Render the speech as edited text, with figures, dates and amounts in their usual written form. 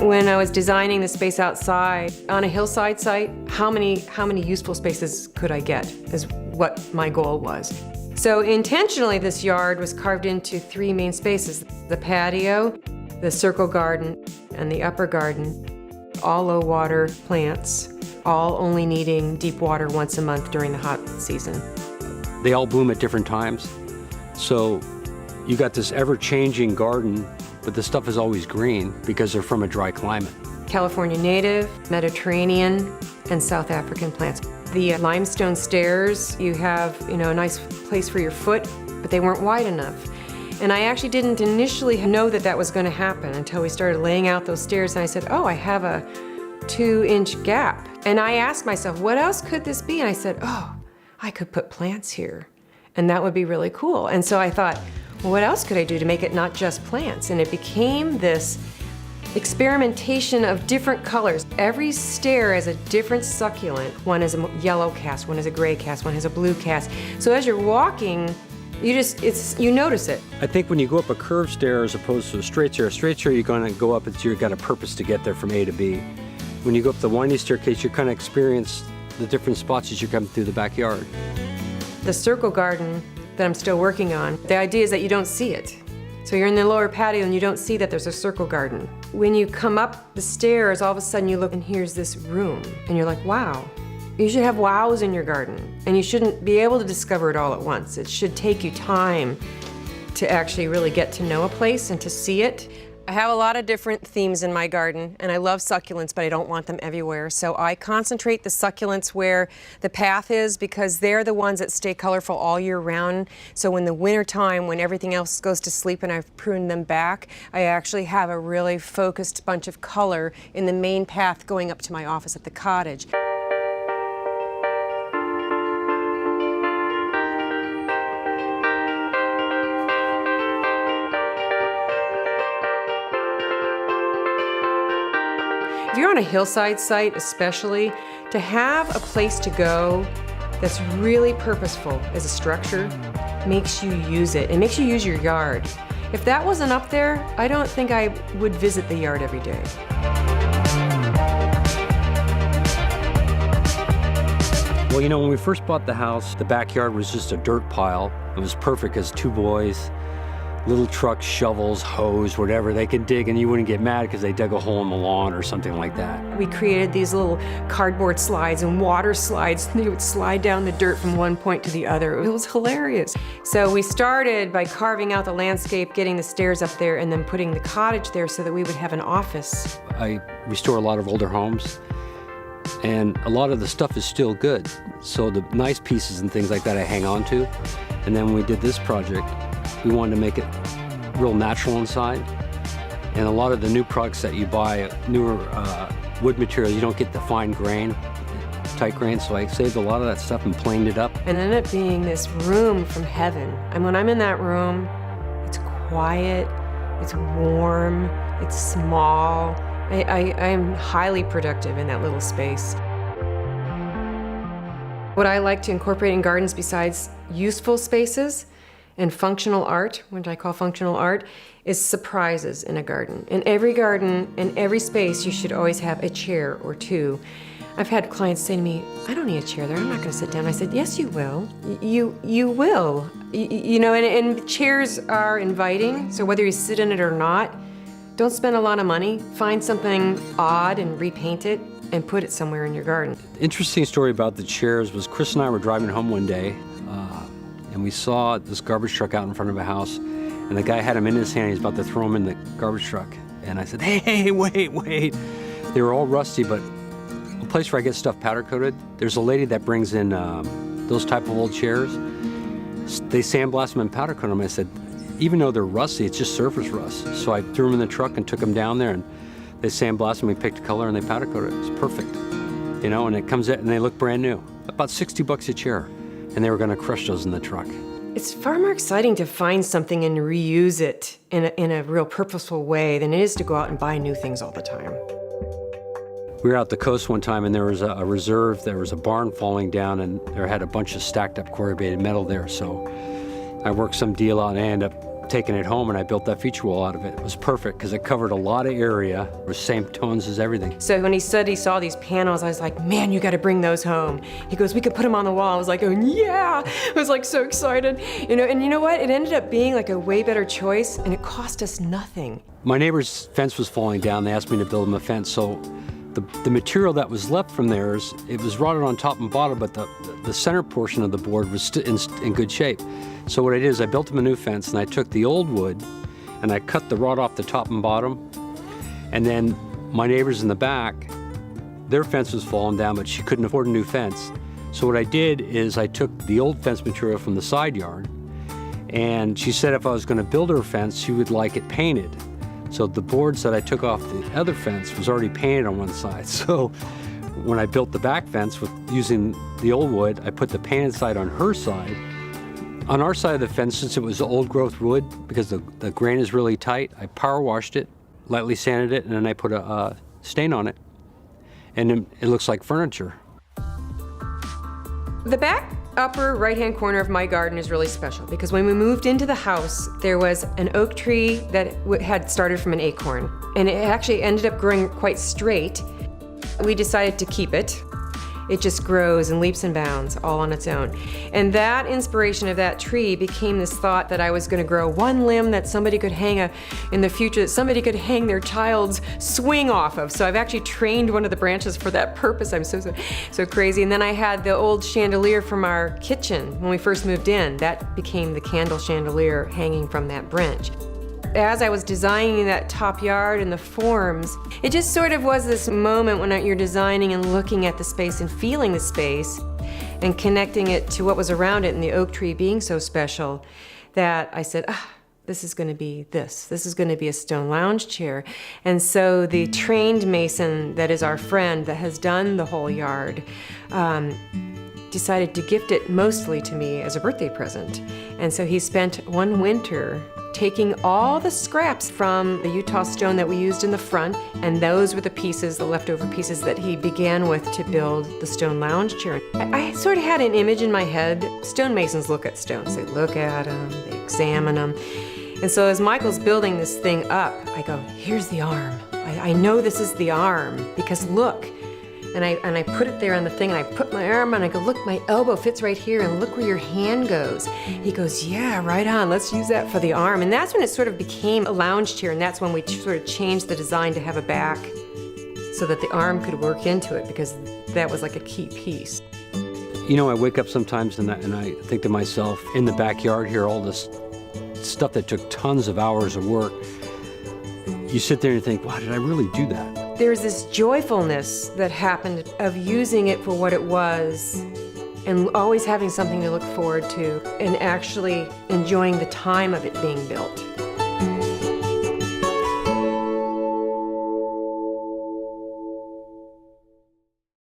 When I was designing the space outside, on a hillside site, how many useful spaces could I get is what my goal was. So intentionally, this yard was carved into 3 main spaces: the patio, the circle garden, and the upper garden. All low water plants, all only needing deep water once a month during the hot season. They all bloom at different times. So you got this ever-changing garden, but the stuff is always green because they're from a dry climate. California native, Mediterranean, and South African plants. The limestone stairs, you have, a nice place for your foot, but they weren't wide enough. And I actually didn't initially know that that was going to happen until we started laying out those stairs, and I said, oh, I have a 2-inch gap. And I asked myself, what else could this be? And I said, oh, I could put plants here, and that would be really cool. And so I thought, well, what else could I do to make it not just plants? And it became this experimentation of different colors. Every stair has a different succulent. One is a yellow cast, one is a gray cast, one has a blue cast. So as you're walking, you notice it. I think when you go up a curved stair as opposed to a straight stair you're going to go up, you've got a purpose to get there from A to B. When you go up the winding staircase, you kind of experience the different spots as you come through the backyard. The circle garden that I'm still working on, the idea is that you don't see it. So you're in the lower patio and you don't see that there's a circle garden. When you come up the stairs, all of a sudden you look and here's this room, and you're like, wow. You should have wows in your garden, and you shouldn't be able to discover it all at once. It should take you time to actually really get to know a place and to see it. I have a lot of different themes in my garden, and I love succulents, but I don't want them everywhere. So I concentrate the succulents where the path is, because they're the ones that stay colorful all year round. So when the winter time, when everything else goes to sleep and I've pruned them back, I actually have a really focused bunch of color in the main path going up to my office at the cottage. If you're on a hillside site especially, to have a place to go that's really purposeful as a structure makes you use it. It makes you use your yard. If that wasn't up there, I don't think I would visit the yard every day. Well, when we first bought the house, the backyard was just a dirt pile. It was perfect as 2 boys, little trucks, shovels, hose, whatever, they could dig, and you wouldn't get mad because they dug a hole in the lawn or something like that. We created these little cardboard slides and water slides. They would slide down the dirt from one point to the other. It was hilarious. So we started by carving out the landscape, getting the stairs up there, and then putting the cottage there so that we would have an office. I restore a lot of older homes, and a lot of the stuff is still good. So the nice pieces and things like that I hang on to. And then when we did this project, we wanted to make it real natural inside. And a lot of the new products that you buy, newer wood material, you don't get the fine grain, tight grain, so I saved a lot of that stuff and planed it up. And ended up being this room from heaven. And when I'm in that room, it's quiet, it's warm, it's small. I am highly productive in that little space. What I like to incorporate in gardens besides useful spaces and functional art, which I call functional art, is surprises in a garden. In every garden, in every space, you should always have a chair or 2. I've had clients say to me, I don't need a chair there, I'm not gonna sit down. I said, yes, you will. You will. And chairs are inviting, so whether you sit in it or not, don't spend a lot of money. Find something odd and repaint it and put it somewhere in your garden. Interesting story about the chairs was Chris and I were driving home one day, and we saw this garbage truck out in front of a house, and the guy had them in his hand. He was about to throw them in the garbage truck. And I said, hey, wait. They were all rusty, but a place where I get stuff powder coated, there's a lady that brings in those type of old chairs. They sandblast them and powder coat them. I said, even though they're rusty, it's just surface rust. So I threw them in the truck and took them down there, and they sandblasted them, we picked a color, and they powder coated it. It's perfect. And it comes out, and they look brand new. About $60 a chair. And they were gonna crush those in the truck. It's far more exciting to find something and reuse it in a real purposeful way than it is to go out and buy new things all the time. We were out the coast one time, and there was a reserve, there was a barn falling down, and there had a bunch of stacked up corrugated metal there. So I worked some deal out and I ended up taken it home and I built that feature wall out of it. It was perfect because it covered a lot of area. It was same tones as everything. So when he said he saw these panels, I was like, man, you got to bring those home. He goes, we could put them on the wall. I was like, oh yeah. I was like so excited. And you know what? It ended up being like a way better choice, and it cost us nothing. My neighbor's fence was falling down. They asked me to build them a fence. So the material that was left from theirs, it was rotted on top and bottom, but the center portion of the board was in good shape. So what I did is I built them a new fence, and I took the old wood and I cut the rod off the top and bottom. And then my neighbors in the back, their fence was falling down, but she couldn't afford a new fence. So what I did is I took the old fence material from the side yard, and she said if I was going to build her a fence, she would like it painted. So the boards that I took off the other fence was already painted on one side. So when I built the back fence with using the old wood, I put the painted side on her side. On our side of the fence, since it was old growth wood, because the grain is really tight, I power washed it, lightly sanded it, and then I put a stain on it. And it looks like furniture. The back upper right-hand corner of my garden is really special because when we moved into the house, there was an oak tree that had started from an acorn, and it actually ended up growing quite straight. We decided to keep it. It just grows and leaps and bounds all on its own. And that inspiration of that tree became this thought that I was going to grow one limb that somebody could hang in the future, that somebody could hang their child's swing off of. So I've actually trained one of the branches for that purpose. I'm so crazy. And then I had the old chandelier from our kitchen when we first moved in. That became the candle chandelier hanging from that branch. As I was designing that top yard and the forms, it just sort of was this moment when you're designing and looking at the space and feeling the space and connecting it to what was around it, and the oak tree being so special, that I said, this is going to be this. This is going to be a stone lounge chair. And so the trained mason that is our friend that has done the whole yard decided to gift it mostly to me as a birthday present. And so he spent one winter taking all the scraps from the Utah stone that we used in the front, and those were the pieces, the leftover pieces that he began with to build the stone lounge chair. I sort of had an image in my head. Stonemasons look at stones. They look at them, they examine them. And so as Michael's building this thing up, I go, here's the arm. I know this is the arm because look. And I put it there on the thing, and I put my arm on, I go, look, my elbow fits right here, and look where your hand goes. He goes, yeah, right on, let's use that for the arm. And that's when it sort of became a lounge chair, and that's when we sort of changed the design to have a back so that the arm could work into it, because that was like a key piece. You know, I wake up sometimes and I think to myself, in the backyard here, all this stuff that took tons of hours of work, you sit there and you think, wow, did I really do that? There's this joyfulness that happened of using it for what it was and always having something to look forward to and actually enjoying the time of it being built.